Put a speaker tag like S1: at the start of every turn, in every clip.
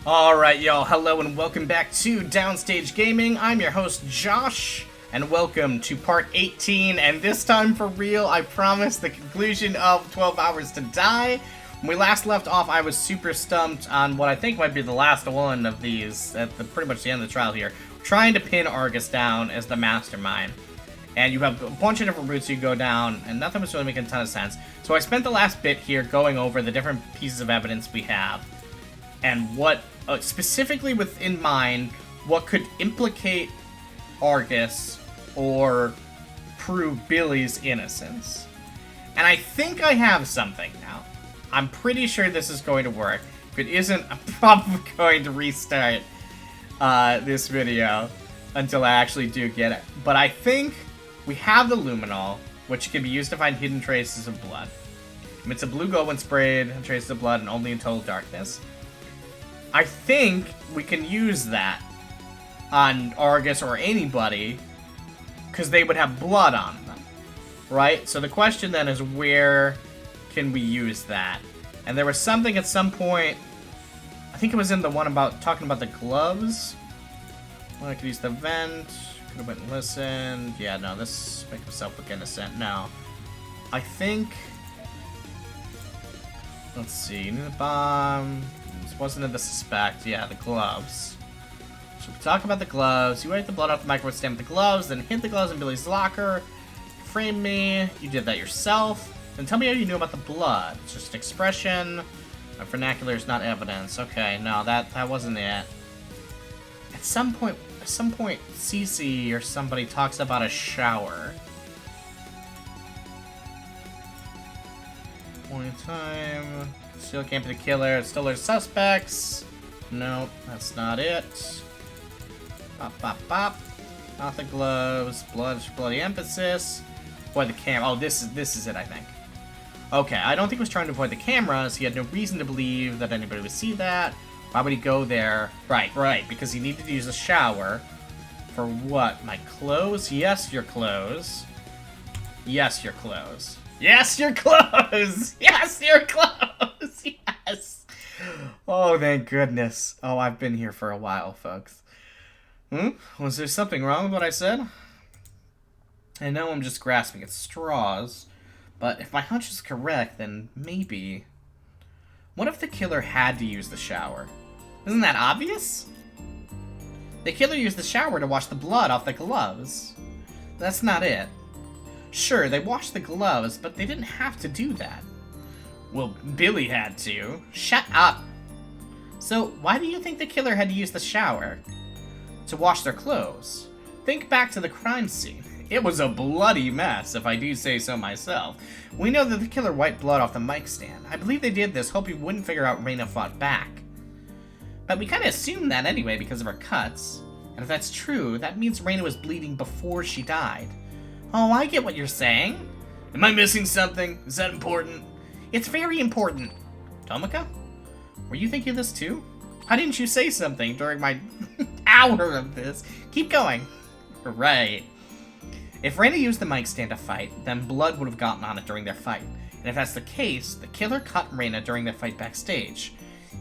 S1: Alright, y'all, hello and welcome back to Downstage Gaming. I'm your host, Josh, and welcome to part 18, and this time for real, I promise, the conclusion of 12 Hours to Die. When we last left off, I was super stumped on what I think might be the last one of these, at pretty much the end of the trial here, trying to pin Argus down as the mastermind. And you have a bunch of different routes you go down, and nothing was really making a ton of sense. So I spent the last bit here going over the different pieces of evidence we have, and what, specifically within mind, what could implicate Argus or prove Billy's innocence. And I think I have something now. I'm pretty sure this is going to work. If it isn't, I'm probably going to restart this video until I actually do get it. But I think we have the luminol, which can be used to find hidden traces of blood. It's a blue glow when sprayed, and traces of blood, and only in total darkness. I think we can use that on Argus or anybody, because they would have blood on them, right? So the question then is, where can we use that? And there was something at some point, I think it was in the one about talking about the gloves. Well, I could use the vent, could have went and listened. Yeah, no, this make himself look innocent. No. I think, let's see, you need the bomb. This wasn't in the suspect. Yeah, the gloves. So we talk about the gloves. You wipe the blood off the microwave stand with the gloves, then hid the gloves in Billy's locker. Frame me. You did that yourself. Then tell me how you knew about the blood. It's just expression. Vernacular is not evidence. Okay, no, that wasn't it. At some point, Cece or somebody talks about a shower. Point in time. Still can't be the killer. Still there's suspects. Nope, that's not it. Bop, bop, bop. Not the gloves. Bloody emphasis. Avoid the camera. Oh, this is it, I think. Okay, I don't think he was trying to avoid the cameras. He had no reason to believe that anybody would see that. Why would he go there? Right, because he needed to use a shower. For what? My clothes? Yes, your clothes. Yes, your clothes. Yes, your clothes! Yes, your clothes! Yes! Oh, thank goodness. Oh, I've been here for a while, folks. Was there something wrong with what I said? I know I'm just grasping at straws, but if my hunch is correct, then maybe... What if the killer had to use the shower? Isn't that obvious? The killer used the shower to wash the blood off the gloves. That's not it. Sure, they washed the gloves, but they didn't have to do that. Well, Billy had to. Shut up! So, why do you think the killer had to use the shower? To wash their clothes. Think back to the crime scene. It was a bloody mess, if I do say so myself. We know that the killer wiped blood off the mic stand. I believe they did this, hoping we wouldn't figure out Raina fought back. But we kinda assumed that anyway because of her cuts. And if that's true, that means Raina was bleeding before she died. Oh, I get what you're saying. Am I missing something? Is that important? It's very important. Tomika? Were you thinking of this too? Why didn't you say something during my hour of this? Keep going. Right. If Raina used the mic stand to fight, then blood would have gotten on it during their fight. And if that's the case, the killer cut Raina during their fight backstage.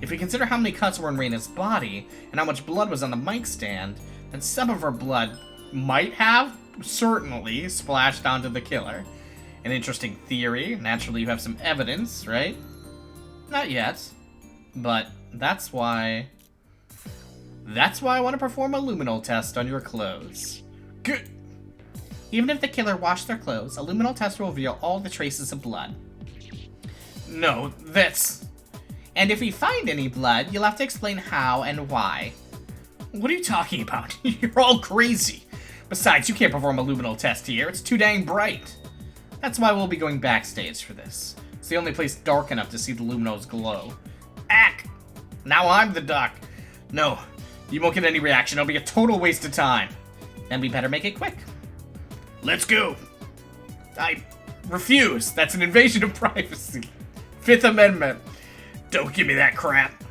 S1: If we consider how many cuts were in Raina's body, and how much blood was on the mic stand, then some of her blood might have, certainly, splashed onto the killer. An interesting theory. Naturally, you have some evidence, right? Not yet. But that's why I want to perform a luminol test on your clothes. Good. Even if the killer washed their clothes, a luminol test will reveal all the traces of blood. No, that's... And if we find any blood, you'll have to explain how and why. What are you talking about? You're all crazy. Besides, you can't perform a luminol test here. It's too dang bright. That's why we'll be going backstage for this. It's the only place dark enough to see the luminols glow. Ack! Now I'm the duck. No, you won't get any reaction. It'll be a total waste of time. Then we better make it quick. Let's go. I refuse. That's an invasion of privacy. Fifth Amendment. Don't give me that crap.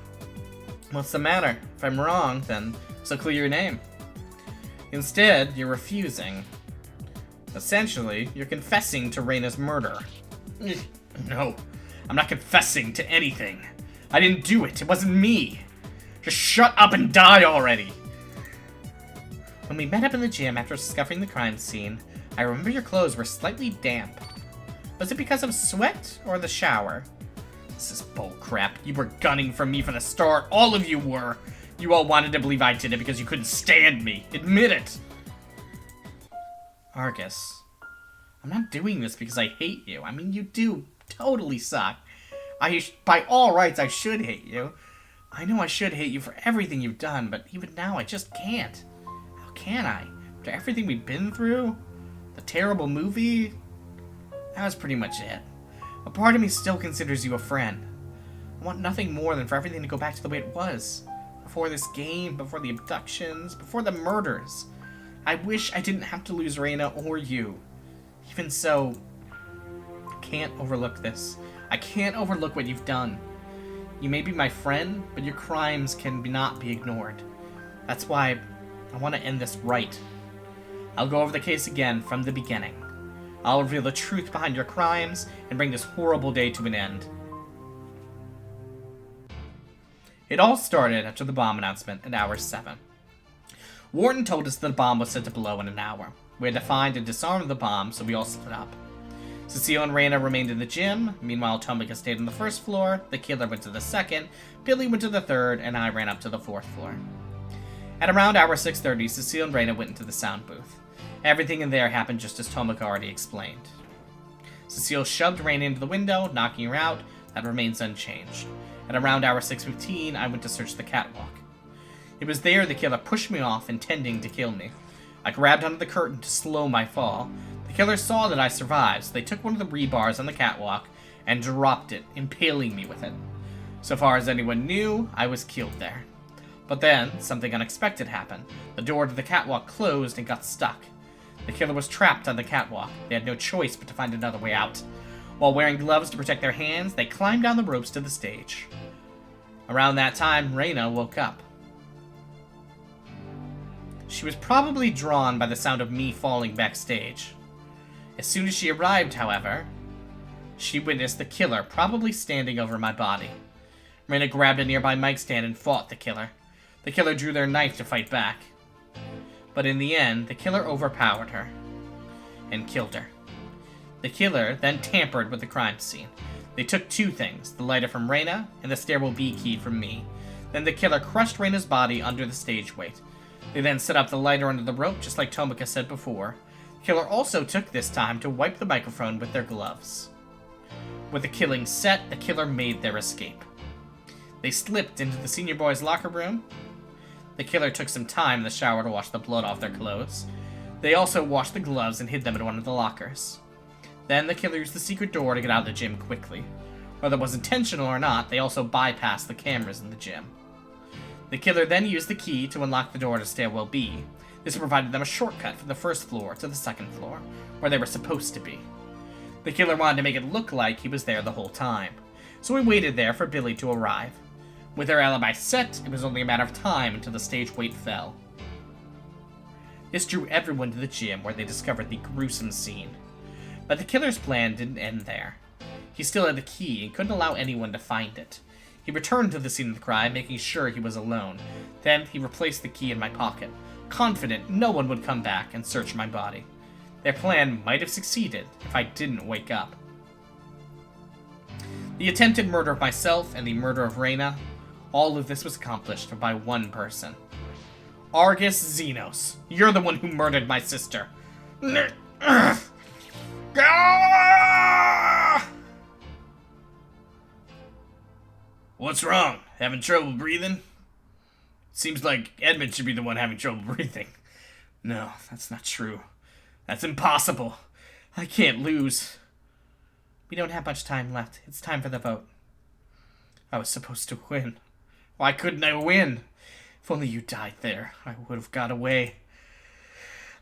S1: What's the matter? If I'm wrong, then so clear your name. Instead, you're refusing. Essentially, you're confessing to Raina's murder. No, I'm not confessing to anything. I didn't do it. It wasn't me. Just shut up and die already! When we met up in the gym after discovering the crime scene, I remember your clothes were slightly damp. Was it because of sweat or the shower? This is bullcrap. You were gunning for me from the start. All of you were. You all wanted to believe I did it because you couldn't stand me. Admit it. Argus, I'm not doing this because I hate you. I mean, you do totally suck. By all rights, I should hate you. I know I should hate you for everything you've done, but even now, I just can't. How can I? After everything we've been through? The terrible movie? That was pretty much it. A part of me still considers you a friend. I want nothing more than for everything to go back to the way it was. Before this game, before the abductions, before the murders. I wish I didn't have to lose Reina or you. Even so, I can't overlook this. I can't overlook what you've done. You may be my friend, but your crimes cannot be ignored. That's why I want to end this right. I'll go over the case again from the beginning. I'll reveal the truth behind your crimes and bring this horrible day to an end. It all started after the bomb announcement at hour 7. Wharton told us that the bomb was set to blow in an hour. We had to find and disarm the bomb, so we all split up. Cecile and Reina remained in the gym. Meanwhile, Tomika stayed on the first floor, the killer went to the second, Billy went to the third, and I ran up to the fourth floor. At around hour 6:30, Cecile and Reina went into the sound booth. Everything in there happened just as Tomika already explained. Cecile shoved Reina into the window, knocking her out. That remains unchanged. At around hour 6:15, I went to search the catwalk. It was there the killer pushed me off, intending to kill me. I grabbed onto the curtain to slow my fall. The killer saw that I survived, so they took one of the rebars on the catwalk and dropped it, impaling me with it. So far as anyone knew, I was killed there. But then, something unexpected happened. The door to the catwalk closed and got stuck. The killer was trapped on the catwalk. They had no choice but to find another way out. While wearing gloves to protect their hands, they climbed down the ropes to the stage. Around that time, Reina woke up. She was probably drawn by the sound of me falling backstage. As soon as she arrived, however, she witnessed the killer probably standing over my body. Reina grabbed a nearby mic stand and fought the killer. The killer drew their knife to fight back. But in the end, the killer overpowered her and killed her. The killer then tampered with the crime scene. They took two things, the lighter from Reina and the stairwell B key from me. Then the killer crushed Reina's body under the stage weight. They then set up the lighter under the rope, just like Tomika said before. The killer also took this time to wipe the microphone with their gloves. With the killing set, the killer made their escape. They slipped into the senior boys' locker room. The killer took some time in the shower to wash the blood off their clothes. They also washed the gloves and hid them in one of the lockers. Then the killer used the secret door to get out of the gym quickly. Whether it was intentional or not, they also bypassed the cameras in the gym. The killer then used the key to unlock the door to stairwell B. This provided them a shortcut from the first floor to the second floor, where they were supposed to be. The killer wanted to make it look like he was there the whole time, so we waited there for Billy to arrive. With their alibi set, it was only a matter of time until the stage weight fell. This drew everyone to the gym, where they discovered the gruesome scene. But the killer's plan didn't end there. He still had the key and couldn't allow anyone to find it. He returned to the scene of the crime, making sure he was alone. Then he replaced the key in my pocket, confident no one would come back and search my body. Their plan might have succeeded if I didn't wake up. The attempted murder of myself and the murder of Reina, all of this was accomplished by one person. Argus Xenos, you're the one who murdered my sister. What's wrong? Having trouble breathing? Seems like Edmund should be the one having trouble breathing. No, that's not true. That's impossible. I can't lose. We don't have much time left. It's time for the vote. I was supposed to win. Why couldn't I win? If only you died there, I would have got away.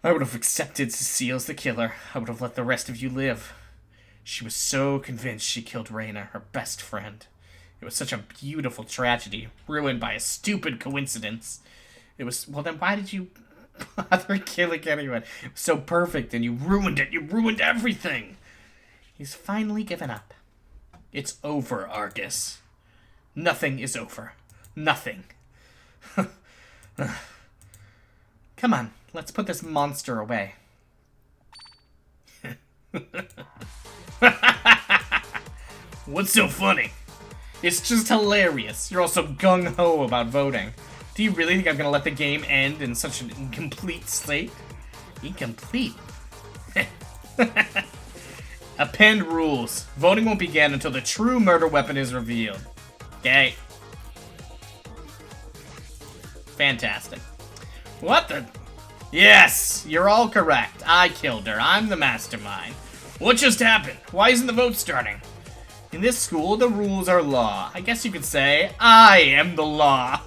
S1: I would have accepted Cecile as the killer. I would have let the rest of you live. She was so convinced she killed Reina, her best friend. It was such a beautiful tragedy, ruined by a stupid coincidence. It was, well then why did you bother killing anyone? It was so perfect and you ruined it. You ruined everything. He's finally given up. It's over, Argus. Nothing is over. Nothing. Come on, let's put this monster away. What's so funny? It's just hilarious. You're also gung-ho about voting. Do you really think I'm gonna let the game end in such an incomplete state? Incomplete? Append rules. Voting won't begin until the true murder weapon is revealed. Okay. Fantastic. What the? Yes, you're all correct. I killed her. I'm the mastermind. What just happened? Why isn't the vote starting? In this school, the rules are law. I guess you could say, I am the law.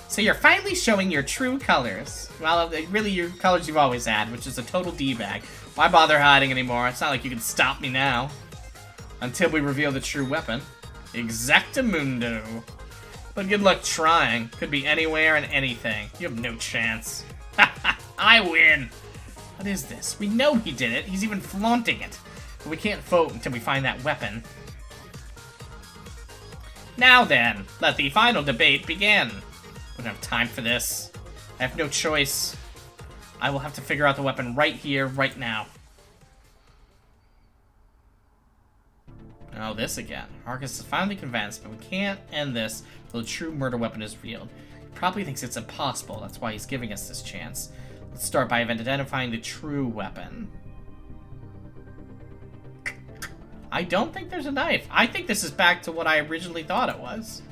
S1: So you're finally showing your true colors. Well, really your colors you've always had, which is a total D-bag. Why bother hiding anymore? It's not like you can stop me now. Until we reveal the true weapon. Exactamundo. But good luck trying. Could be anywhere and anything. You have no chance. I win. What is this? We know he did it. He's even flaunting it. But we can't vote until we find that weapon. Now then, let the final debate begin. We don't have time for this. I have no choice. I will have to figure out the weapon right here, right now. Oh, this again. Argus is finally convinced, but we can't end this until the true murder weapon is revealed. He probably thinks it's impossible. That's why he's giving us this chance. Let's start by identifying the true weapon. I don't think there's a knife. I think this is back to what I originally thought it was.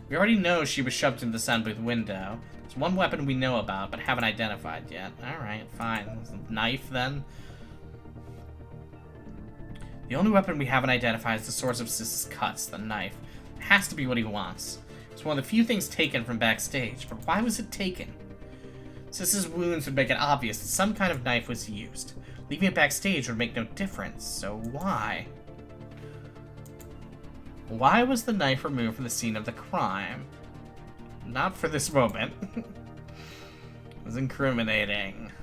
S1: We already know she was shoved into the sound booth window. There's one weapon we know about, but haven't identified yet. Alright, fine. Knife, then. The only weapon we haven't identified is the source of Sis's cuts, the knife. It has to be what he wants. It's one of the few things taken from backstage, but why was it taken? Sis's wounds would make it obvious that some kind of knife was used. Leaving it backstage would make no difference, so why? Why was the knife removed from the scene of the crime? Not for this moment. It was incriminating.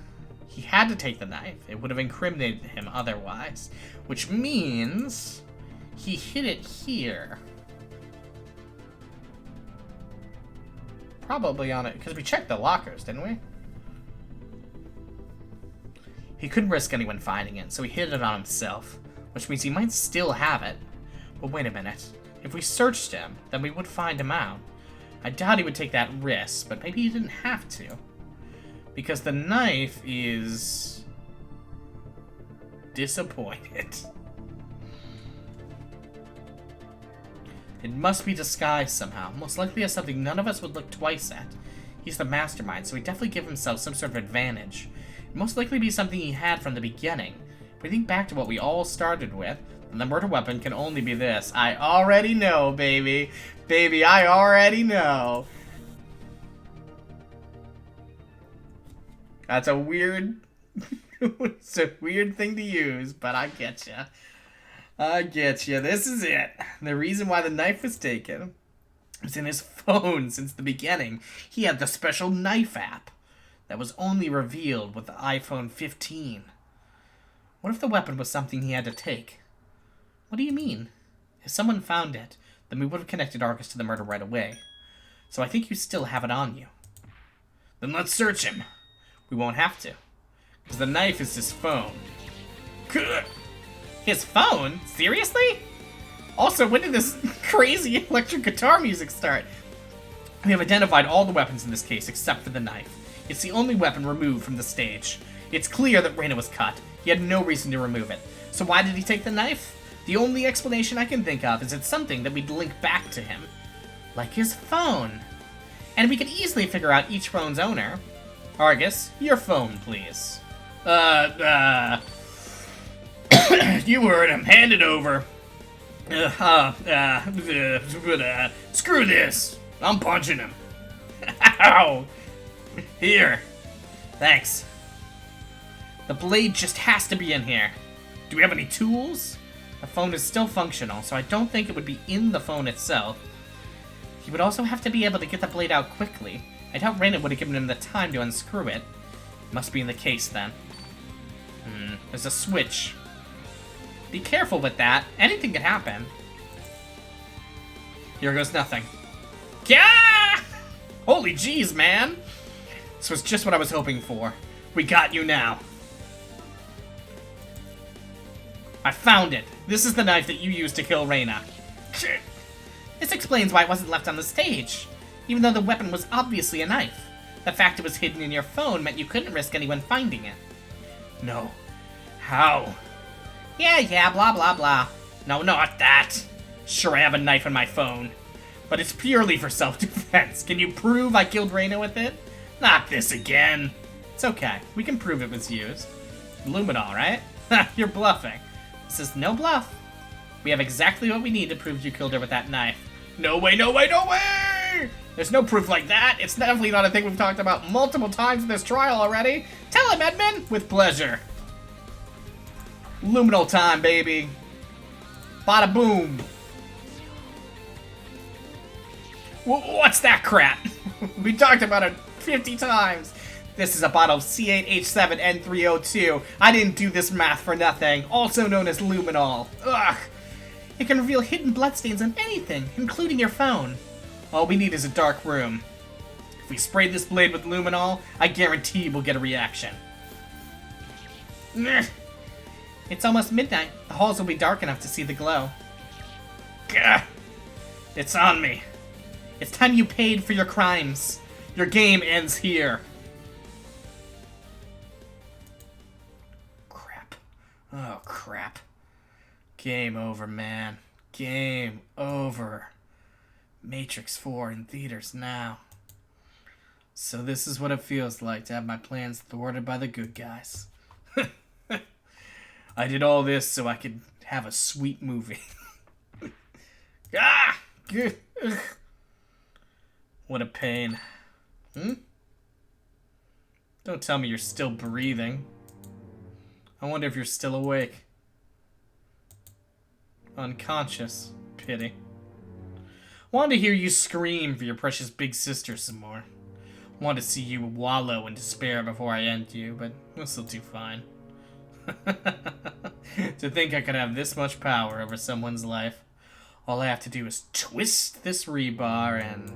S1: He had to take the knife. It would have incriminated him otherwise. Which means he hid it here. Probably on it, because we checked the lockers, didn't we? He couldn't risk anyone finding it, so he hid it on himself. Which means he might still have it. But wait a minute. If we searched him, then we would find him out. I doubt he would take that risk, but maybe he didn't have to. Because the knife is... disappointed. It must be disguised somehow. Most likely as something none of us would look twice at. He's the mastermind, so he'd definitely give himself some sort of advantage. It'd most likely be something he had from the beginning. If we think back to what we all started with, then the murder weapon can only be this. I already know, baby. Baby, I already know. That's a weird... it's a weird thing to use, but I get ya. I get ya. This is it. The reason why the knife was taken was in his phone since the beginning. He had the special knife app that was only revealed with the iPhone 15. What if the weapon was something he had to take? What do you mean? If someone found it, then we would have connected Argus to the murder right away. So I think you still have it on you. Then let's search him. We won't have to. Because the knife is his phone. His phone? Seriously? Also, when did this crazy electric guitar music start? We have identified all the weapons in this case except for the knife. It's the only weapon removed from the stage. It's clear that Reina was cut. He had no reason to remove it. So why did he take the knife? The only explanation I can think of is it's something that we'd link back to him. Like his phone. And we could easily figure out each phone's owner. Argus, your phone, please. You heard him. Hand it over. Screw this. I'm punching him. Ow. Here. Thanks. The blade just has to be in here. Do we have any tools? The phone is still functional, so I don't think it would be in the phone itself. He would also have to be able to get the blade out quickly. I doubt Reina would have given him the time to unscrew it. Must be in the case, then. There's a switch. Be careful with that. Anything could happen. Here goes nothing. Yeah! Holy jeez, man! This was just what I was hoping for. We got you now. I found it. This is the knife that you used to kill Reina. This explains why it wasn't left on the stage. Even though the weapon was obviously a knife. The fact it was hidden in your phone meant you couldn't risk anyone finding it. No. How? Yeah, blah blah blah. No, not that. Sure, I have a knife in my phone. But it's purely for self-defense. Can you prove I killed Reina with it? Not this again. It's okay. We can prove it was used. Luminol, right? You're bluffing. This is no bluff. We have exactly what we need to prove you killed her with that knife. No way, no way, no way! There's no proof like that. It's definitely not a thing we've talked about multiple times in this trial already. Tell him, Edmund! With pleasure. Luminol time, baby. Bada boom. What's that crap? We talked about it 50 times. This is a bottle of C8H7N302. I didn't do this math for nothing. Also known as luminol. Ugh. It can reveal hidden bloodstains on anything, including your phone. All we need is a dark room. If we spray this blade with luminol, I guarantee we'll get a reaction. It's almost midnight. The halls will be dark enough to see the glow. Gah! It's on me. It's time you paid for your crimes. Your game ends here. Crap. Oh, crap. Game over, man. Game over. Matrix 4 in theaters now. So this is what it feels like to have my plans thwarted by the good guys. I did all this so I could have a sweet movie. Ah! What a pain. Don't tell me you're still breathing. I wonder if you're still awake. Unconscious. Pity. Wanted to hear you scream for your precious big sister some more. Wanted to see you wallow in despair before I end you, but we'll still do fine. To think I could have this much power over someone's life. All I have to do is twist this rebar and...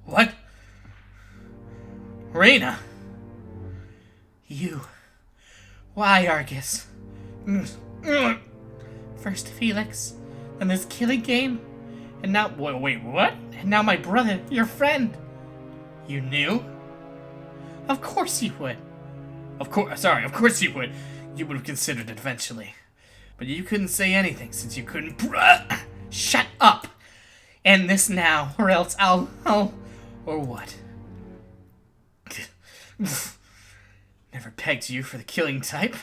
S1: What? Reina! You. Why, Argus? First Felix, then this killing game, and now... Wait, what? And now my brother, your friend. You knew? Of course you would. Of course you would. You would have considered it eventually. But you couldn't say anything since you couldn't... Shut up! End this now, or else I'll... Or what? Never pegged you for the killing type.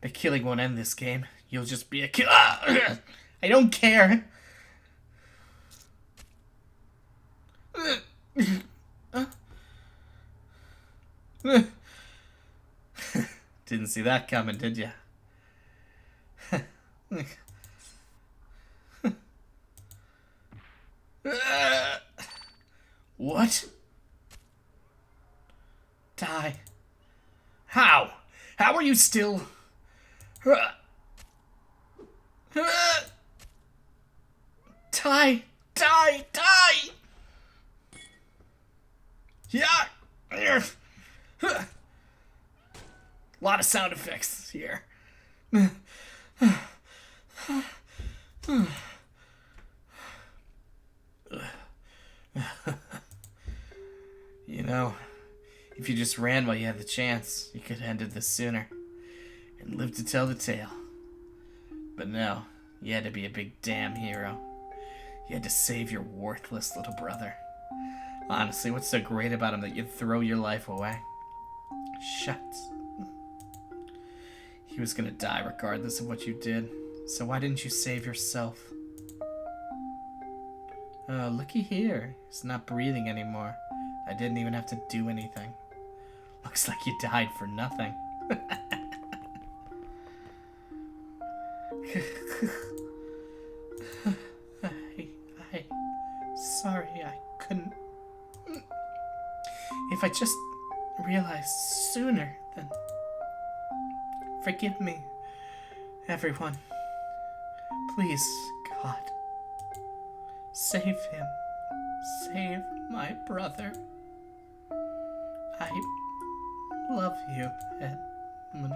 S1: But killing won't end this game. You'll just be a kill... I don't care. Didn't see that coming, did ya? What? Die. How? How are you still... Die! Die! Die! Yeah! A lot of sound effects here. You know, if you just ran while you had the chance, you could have ended this sooner and lived to tell the tale. But no, you had to be a big damn hero. You had to save your worthless little brother. Honestly, what's so great about him that you'd throw your life away? Shucks. He was gonna die regardless of what you did, so why didn't you save yourself? Oh, looky here. He's not breathing anymore. I didn't even have to do anything. Looks like you died for nothing. Sorry, I couldn't... If I just realized sooner, then... Forgive me, everyone. Please, God. Save him. Save my brother. I love you, Edmund.